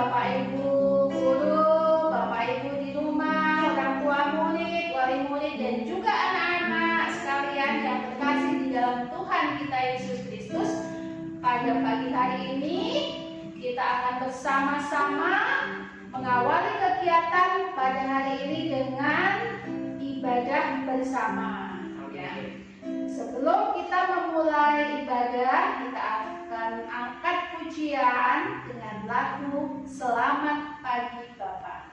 Bapak Ibu guru, Bapak Ibu di rumah, orang tua murid, wali murid, dan juga anak-anak sekalian yang terkasih di dalam Tuhan kita Yesus Kristus. Pada pagi hari ini kita akan bersama-sama mengawali kegiatan pada hari ini dengan ibadah bersama. Sebelum kita memulai ibadah, kita akan angkat pujian dengan lagu Selamat Pagi Bapa.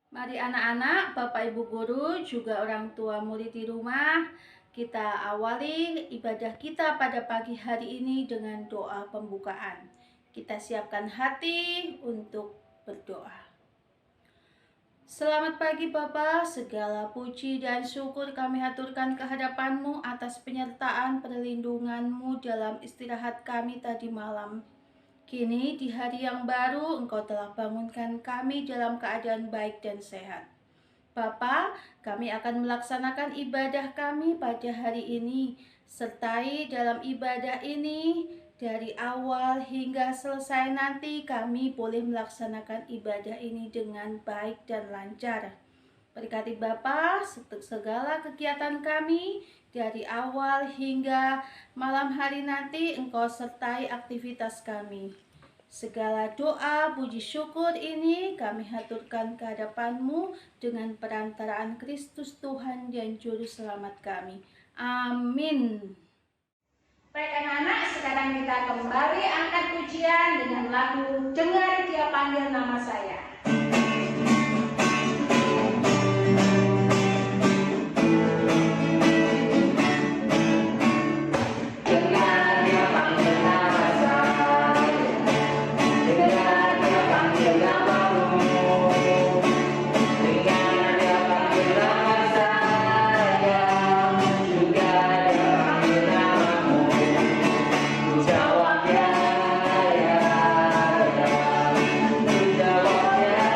Mari anak-anak, Bapak Ibu guru, juga orang tua murid di rumah, kita awali ibadah kita pada pagi hari ini dengan doa pembukaan. Kita siapkan hati untuk berdoa. Selamat pagi Bapa, segala puji dan syukur kami haturkan kehadapan-Mu atas penyertaan perlindungan-Mu dalam istirahat kami tadi malam. Kini di hari yang baru Engkau telah bangunkan kami dalam keadaan baik dan sehat. Bapa, kami akan melaksanakan ibadah kami pada hari ini. Sertai dalam ibadah ini dari awal hingga selesai nanti kami boleh melaksanakan ibadah ini dengan baik dan lancar. Berkati Bapa untuk segala kegiatan kami dari awal hingga malam hari nanti Engkau sertai aktivitas kami. Segala doa, puji syukur ini kami haturkan ke hadapan-Mu dengan perantaraan Kristus Tuhan dan Juru Selamat kami. Amin. Baik anak-anak, sekarang kita kembali angkat pujian dengan lagu Dengar Dia Panggil Nama Saya. Jawab ya, ya, ya.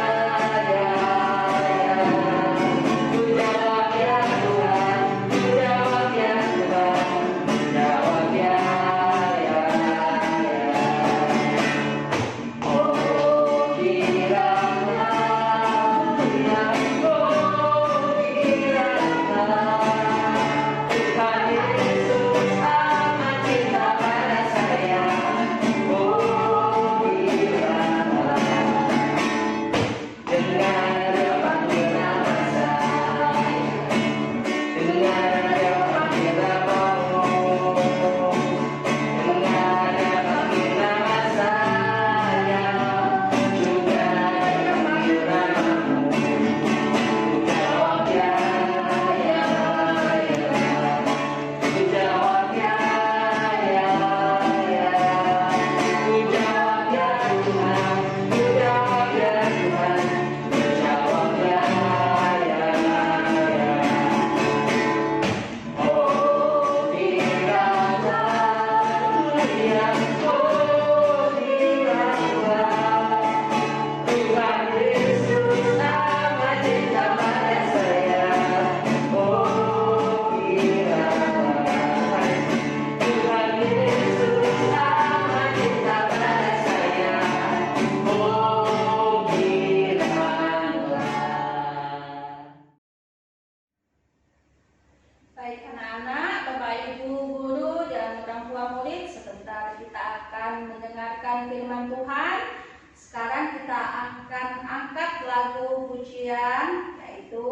pujian, yaitu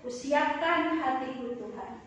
Kusiapkan Hatiku Tuhan.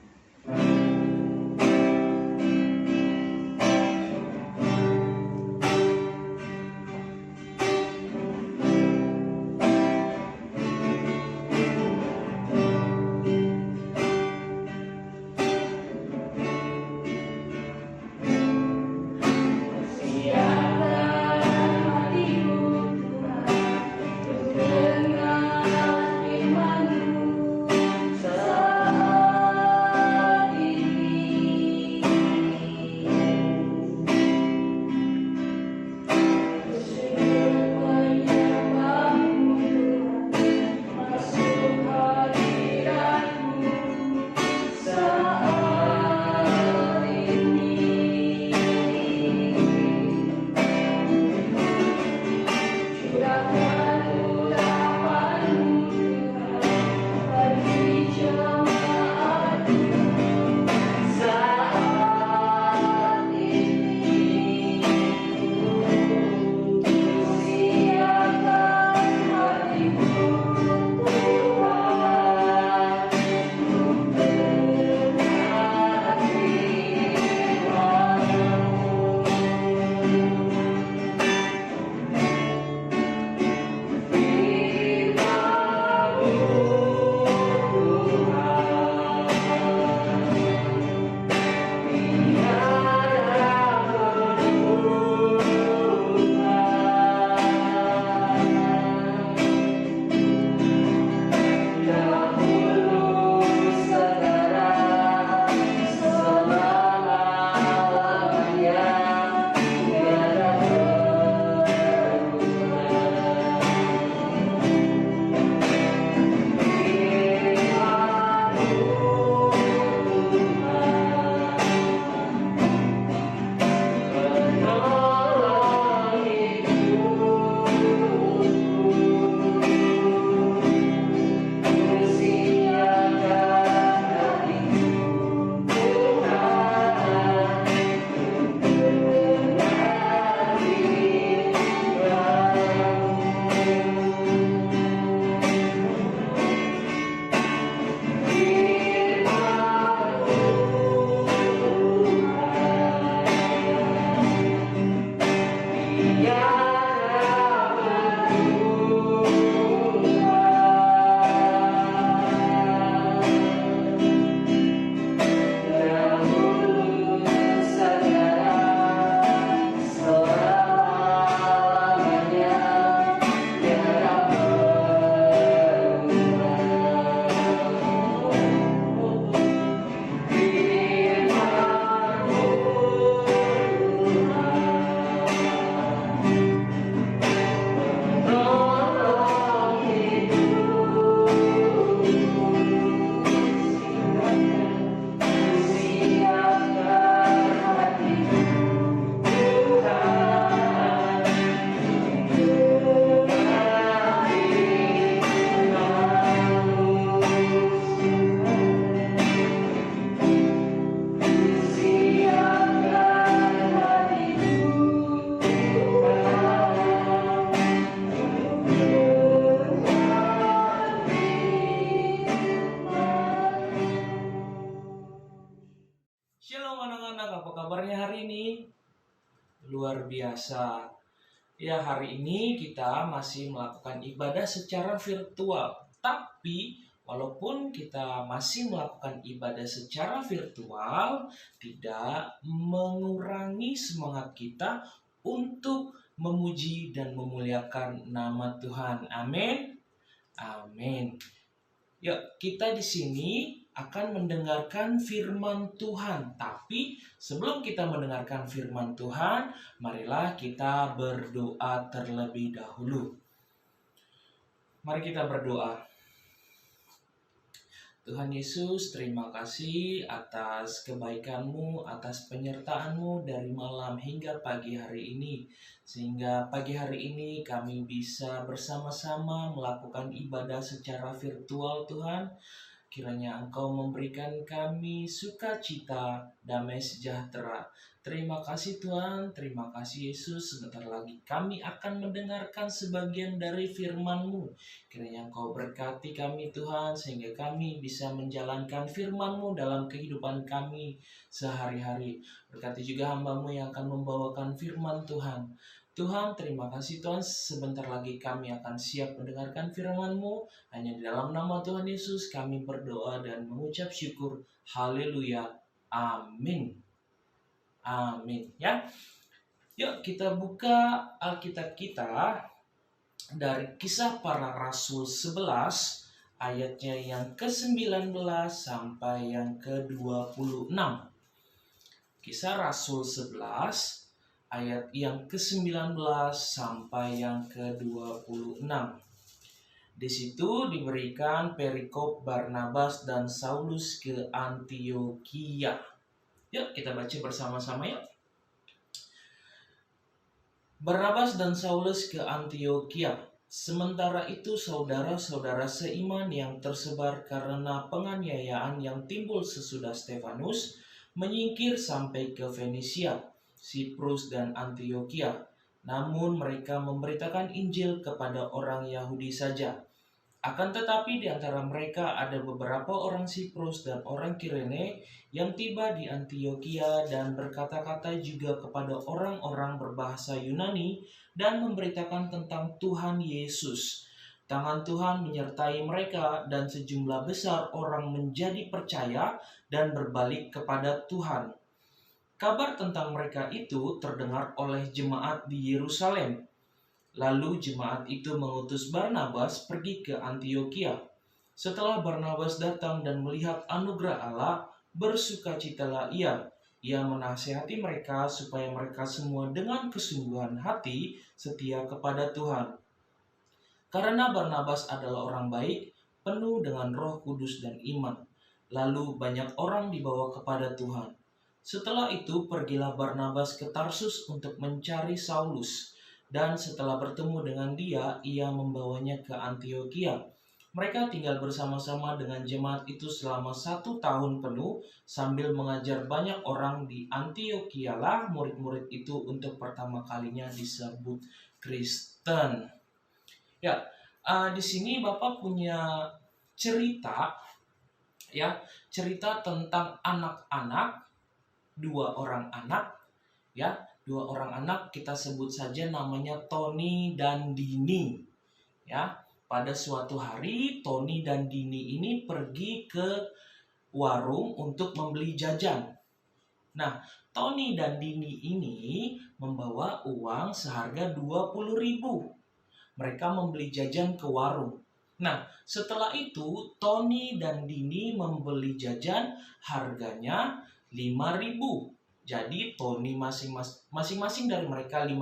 kabarnya hari ini? Luar biasa. Ya, hari ini kita masih melakukan ibadah secara virtual. Tapi walaupun kita masih melakukan ibadah secara virtual, tidak mengurangi semangat kita untuk memuji dan memuliakan nama Tuhan. Amin. Amin. Yuk, kita di sini akan mendengarkan firman Tuhan. Tapi sebelum kita mendengarkan firman Tuhan, marilah kita berdoa terlebih dahulu. Mari kita berdoa. Tuhan Yesus, terima kasih atas kebaikan-Mu, atas penyertaan-Mu dari malam hingga pagi hari ini. Sehingga pagi hari ini kami bisa bersama-sama melakukan ibadah secara virtual, Tuhan. Kiranya Engkau memberikan kami sukacita, damai sejahtera. Terima kasih Tuhan, terima kasih Yesus. Sebentar lagi kami akan mendengarkan sebagian dari firman-Mu. Kiranya Engkau berkati kami Tuhan, sehingga kami bisa menjalankan firman-Mu dalam kehidupan kami sehari-hari. Berkati juga hamba-Mu yang akan membawakan firman Tuhan. Tuhan, terima kasih Tuhan, sebentar lagi kami akan siap mendengarkan firman-Mu. Hanya di dalam nama Tuhan Yesus kami berdoa dan mengucap syukur. Haleluya. Amin. Amin. Ya. Yuk kita buka Alkitab kita dari Kisah Para Rasul 11 ayatnya yang ke-19 sampai yang ke-26. Kisah Rasul 11 ayat yang ke-19 sampai yang ke-26. Di situ diberikan perikop Barnabas dan Saulus ke Antiokhia. Yuk kita baca bersama-sama yuk. Barnabas dan Saulus ke Antiokhia. Sementara itu saudara-saudara seiman yang tersebar karena penganiayaan yang timbul sesudah Stefanus menyingkir sampai ke Fenisia, Siprus dan Antiokhia. Namun mereka memberitakan Injil kepada orang Yahudi saja. Akan tetapi di antara mereka ada beberapa orang Siprus dan orang Kirene yang tiba di Antiokhia dan berkata-kata juga kepada orang-orang berbahasa Yunani dan memberitakan tentang Tuhan Yesus. Tangan Tuhan menyertai mereka dan sejumlah besar orang menjadi percaya dan berbalik kepada Tuhan. Kabar tentang mereka itu terdengar oleh jemaat di Yerusalem. Lalu jemaat itu mengutus Barnabas pergi ke Antiokhia. Setelah Barnabas datang dan melihat anugerah Allah, bersukacitalah ia. Ia menasihati mereka supaya mereka semua dengan kesungguhan hati setia kepada Tuhan. Karena Barnabas adalah orang baik, penuh dengan Roh Kudus dan iman. Lalu banyak orang dibawa kepada Tuhan. Setelah itu pergilah Barnabas ke Tarsus untuk mencari Saulus. Dan setelah bertemu dengan dia, ia membawanya ke Antiokhia. Mereka tinggal bersama-sama dengan jemaat itu selama 1 tahun penuh sambil mengajar banyak orang di Antiokhia lah murid-murid itu untuk pertama kalinya disebut Kristen. Ya, di sini Bapak punya cerita, ya, cerita tentang anak-anak, 2 orang anak, ya. 2 orang anak kita sebut saja namanya Tony dan Dini. Ya, pada suatu hari Tony dan Dini ini pergi ke warung untuk membeli jajan. Nah, Tony dan Dini ini membawa uang seharga 20.000. Mereka membeli jajan ke warung. Nah, setelah itu Tony dan Dini membeli jajan harganya 5.000. Jadi Tony masing-masing dari mereka 5.000,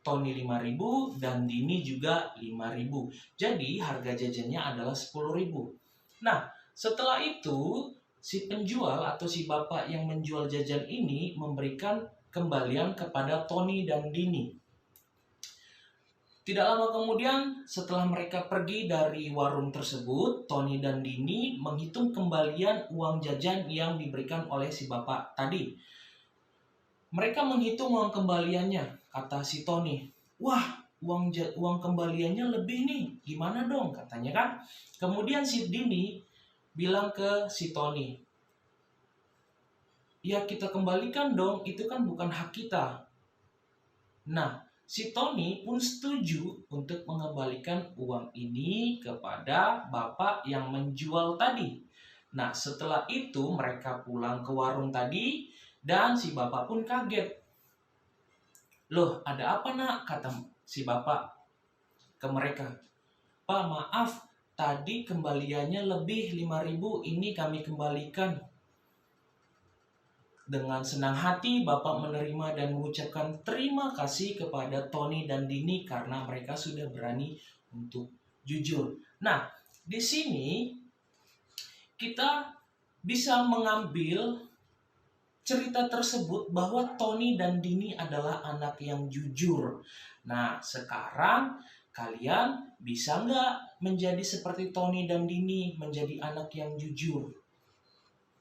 Tony 5.000 dan Dini juga 5.000. Jadi harga jajannya adalah 10.000. Nah, setelah itu si penjual atau si bapak yang menjual jajan ini memberikan kembalian kepada Tony dan Dini. Tidak lama kemudian setelah mereka pergi dari warung tersebut, Tony dan Dini menghitung kembalian uang jajan yang diberikan oleh si bapak tadi. Mereka menghitung uang kembaliannya, kata si Tony. Wah, uang kembaliannya lebih nih, gimana dong, katanya kan. Kemudian si Dini bilang ke si Tony, ya kita kembalikan dong, itu kan bukan hak kita. Nah, si Tony pun setuju untuk mengembalikan uang ini kepada bapak yang menjual tadi. Nah, setelah itu mereka pulang ke warung tadi dan si bapak pun kaget. Loh, ada apa nak? Kata si bapak ke mereka. Pak, maaf, tadi kembaliannya lebih 5.000, ini kami kembalikan. Dengan senang hati bapak menerima dan mengucapkan terima kasih kepada Tony dan Dini karena mereka sudah berani untuk jujur. Nah, di sini kita bisa mengambil cerita tersebut bahwa Tony dan Dini adalah anak yang jujur. Nah, sekarang kalian bisa nggak menjadi seperti Tony dan Dini, menjadi anak yang jujur?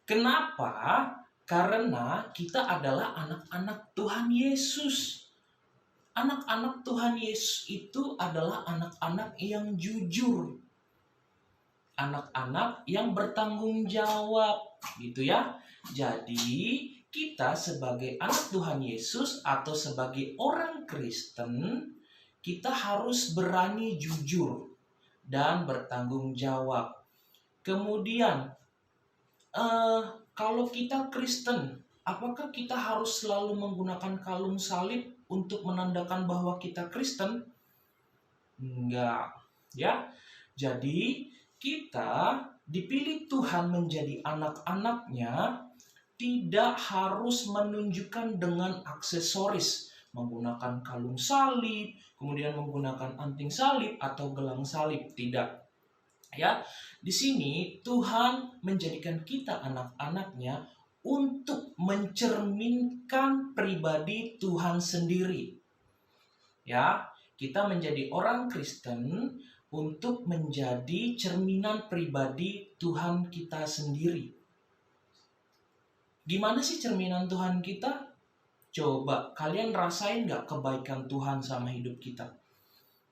Kenapa? Karena kita adalah anak-anak Tuhan Yesus. Anak-anak Tuhan Yesus itu adalah anak-anak yang jujur. Anak-anak yang bertanggung jawab, gitu ya. Jadi, kita sebagai anak Tuhan Yesus atau sebagai orang Kristen, kita harus berani jujur dan bertanggung jawab. Kemudian, kalau kita Kristen, apakah kita harus selalu menggunakan kalung salib untuk menandakan bahwa kita Kristen? Enggak, ya. Jadi, kita dipilih Tuhan menjadi anak-anaknya tidak harus menunjukkan dengan aksesoris, menggunakan kalung salib, kemudian menggunakan anting salib atau gelang salib, tidak. Ya, di sini Tuhan menjadikan kita anak-anaknya untuk mencerminkan pribadi Tuhan sendiri. Ya, kita menjadi orang Kristen untuk menjadi cerminan pribadi Tuhan kita sendiri. Gimana sih cerminan Tuhan kita? Coba kalian rasain gak kebaikan Tuhan sama hidup kita?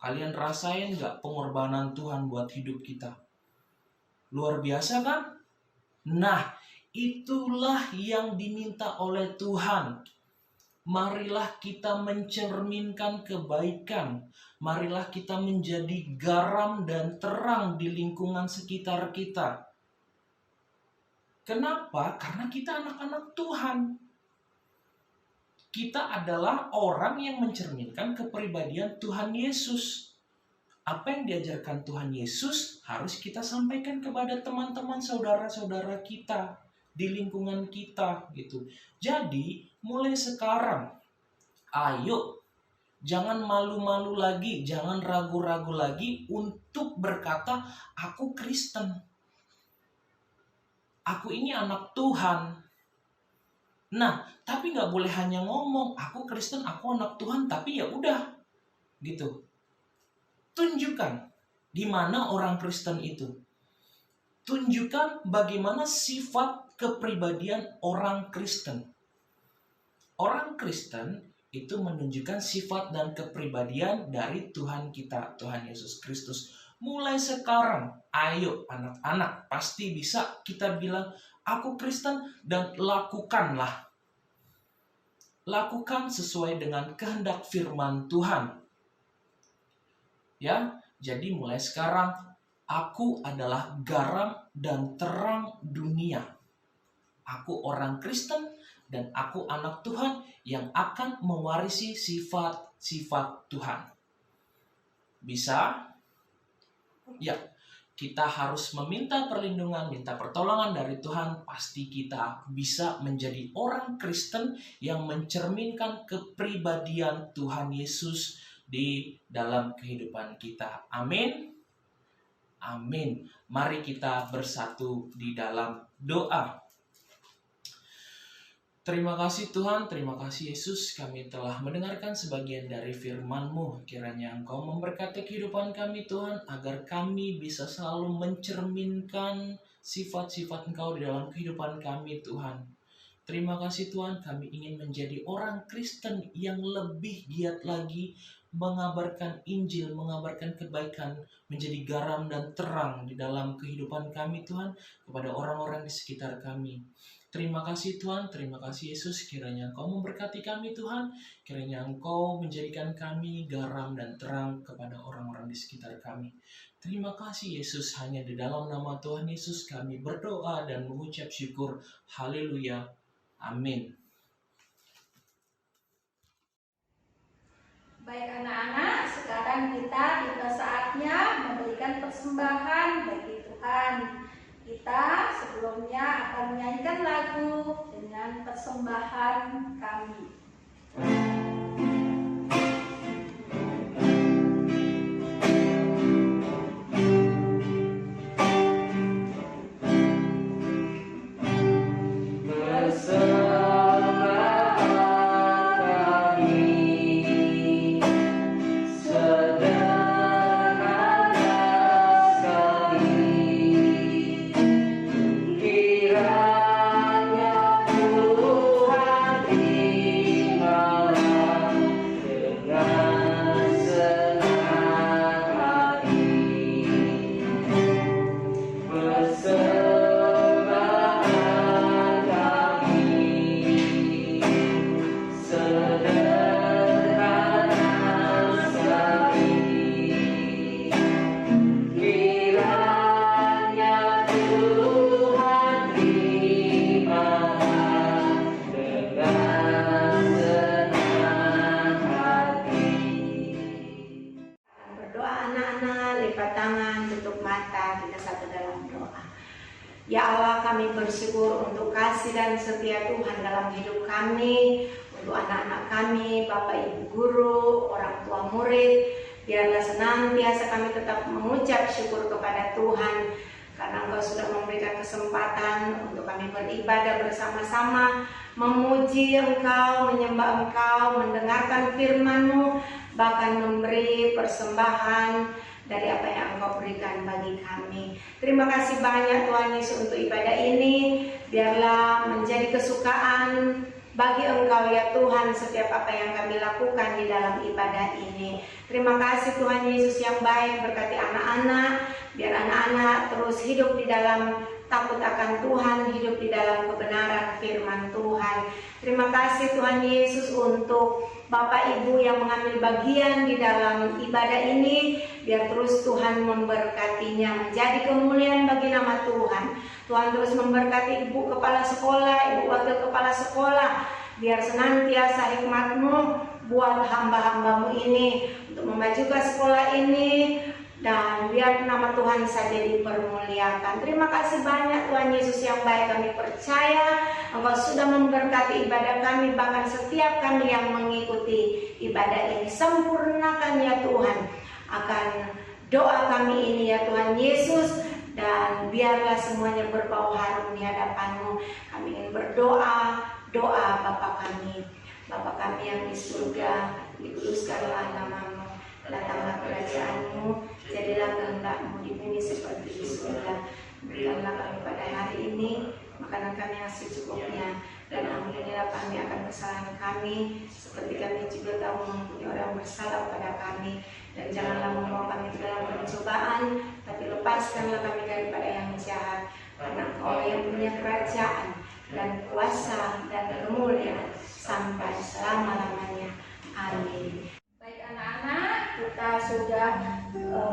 Kalian rasain gak pengorbanan Tuhan buat hidup kita? Luar biasa kan? Nah, itulah yang diminta oleh Tuhan. Marilah kita mencerminkan kebaikan. Marilah kita menjadi garam dan terang di lingkungan sekitar kita. Kenapa? Karena kita anak-anak Tuhan. Kita adalah orang yang mencerminkan kepribadian Tuhan Yesus. Apa yang diajarkan Tuhan Yesus harus kita sampaikan kepada teman-teman saudara-saudara kita di lingkungan kita gitu. Jadi, mulai sekarang ayo jangan malu-malu lagi, jangan ragu-ragu lagi untuk berkata aku Kristen. Aku ini anak Tuhan. Nah, tapi nggak boleh hanya ngomong, aku Kristen, aku anak Tuhan, tapi ya udah, gitu. Tunjukkan di mana orang Kristen itu. Tunjukkan bagaimana sifat kepribadian orang Kristen. Orang Kristen itu menunjukkan sifat dan kepribadian dari Tuhan kita, Tuhan Yesus Kristus. Mulai sekarang, ayo anak-anak, pasti bisa kita bilang, aku Kristen, dan lakukanlah. Lakukan sesuai dengan kehendak firman Tuhan. Ya, jadi mulai sekarang, aku adalah garam dan terang dunia. Aku orang Kristen dan aku anak Tuhan yang akan mewarisi sifat-sifat Tuhan. Bisa? Ya, kita harus meminta perlindungan, minta pertolongan dari Tuhan. Pasti kita bisa menjadi orang Kristen yang mencerminkan kepribadian Tuhan Yesus di dalam kehidupan kita. Amin. Amin. Mari kita bersatu di dalam doa. Terima kasih Tuhan, terima kasih Yesus, kami telah mendengarkan sebagian dari firman-Mu. Kiranya Engkau memberkati kehidupan kami Tuhan, agar kami bisa selalu mencerminkan sifat-sifat Engkau di dalam kehidupan kami Tuhan. Terima kasih Tuhan, kami ingin menjadi orang Kristen yang lebih giat lagi mengabarkan Injil, mengabarkan kebaikan, menjadi garam dan terang di dalam kehidupan kami Tuhan, kepada orang-orang di sekitar kami. Terima kasih Tuhan, terima kasih Yesus, kiranya Engkau memberkati kami Tuhan, kiranya Engkau menjadikan kami garam dan terang kepada orang-orang di sekitar kami. Terima kasih Yesus, hanya di dalam nama Tuhan Yesus kami berdoa dan mengucap syukur. Haleluya. Amin. Baik anak-anak, sekarang kita tiba saatnya memberikan persembahan bagi Tuhan. Kita sebelumnya akan menyanyikan lagu dengan persembahan kami. Sedang bersama, lipat tangan, tutup mata, kita satu dalam doa. Ya Allah, kami bersyukur untuk kasih dan setia Tuhan dalam hidup kami, untuk anak-anak kami, Bapak Ibu guru, orang tua murid. Biarlah senantiasa kami tetap mengucap syukur kepada Tuhan, karena Engkau sudah memberikan kesempatan untuk kami beribadah bersama-sama, memuji Engkau, menyembah Engkau, mendengarkan firman-Mu, bahkan memberi persembahan dari apa yang Engkau berikan bagi kami. Terima kasih banyak Tuhan Yesus untuk ibadah ini. Biarlah menjadi kesukaan bagi Engkau ya Tuhan setiap apa yang kami lakukan di dalam ibadah ini. Terima kasih Tuhan Yesus yang baik, berkati anak-anak. Biar anak-anak terus hidup di dalam takut akan Tuhan, hidup di dalam kebenaran firman Tuhan. Terima kasih Tuhan Yesus untuk Bapak Ibu yang mengambil bagian di dalam ibadah ini. Biar terus Tuhan memberkatinya, menjadi kemuliaan bagi nama Tuhan. Tuhan terus memberkati Ibu Kepala Sekolah, Ibu Wakil Kepala Sekolah. Biar senantiasa hikmat-Mu buat hamba-hamba-Mu ini untuk memajukan sekolah ini, dan biar nama Tuhan saja dipermuliakan. Terima kasih banyak Tuhan Yesus yang baik. Kami percaya Engkau sudah memberkati ibadah kami, bahkan setiap kami yang mengikuti ibadah ini. Sempurnakan ya Tuhan akan doa kami ini ya Tuhan Yesus, dan biarlah semuanya berbau harum di hadapan-Mu. Kami ingin berdoa, doa Bapa kami. Bapa kami yang di surga, dikuduskanlah nama-Mu, datanglah kerajaan-Mu, jadilah kehendak-Mu di bumi seperti di surga. Berikanlah kami pada hari ini makanan kami yang secukupnya, dan ampunilah kami akan kesalahan kami, seperti kami juga tahu mengampuni orang bersalah pada kami. Dan janganlah membawa kami ke dalam pencobaan, tapi lepaskanlah kami daripada yang jahat. Karena Engkau yang punya kerajaan dan kuasa dan kemuliaan sampai selama-lamanya. Amin. Baik anak-anak, kita sudah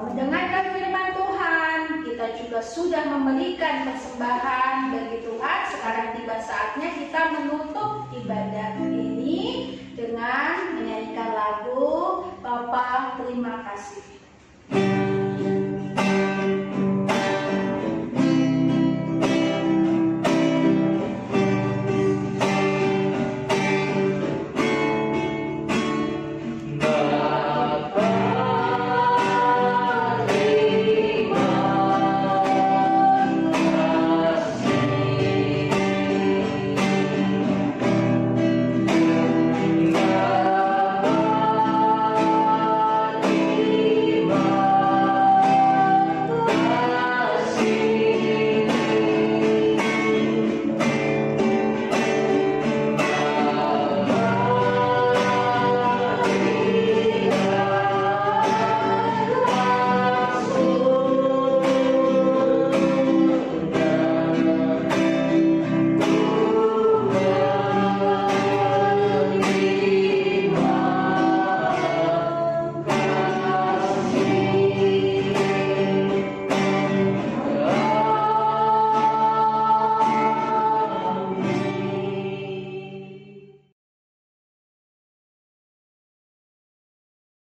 mendengarkan firman Tuhan, kita juga sudah memberikan persembahan bagi Tuhan. Sekarang tiba saatnya kita menutup ibadah ini dengan menyanyikan lagu Bapa Terima Kasih.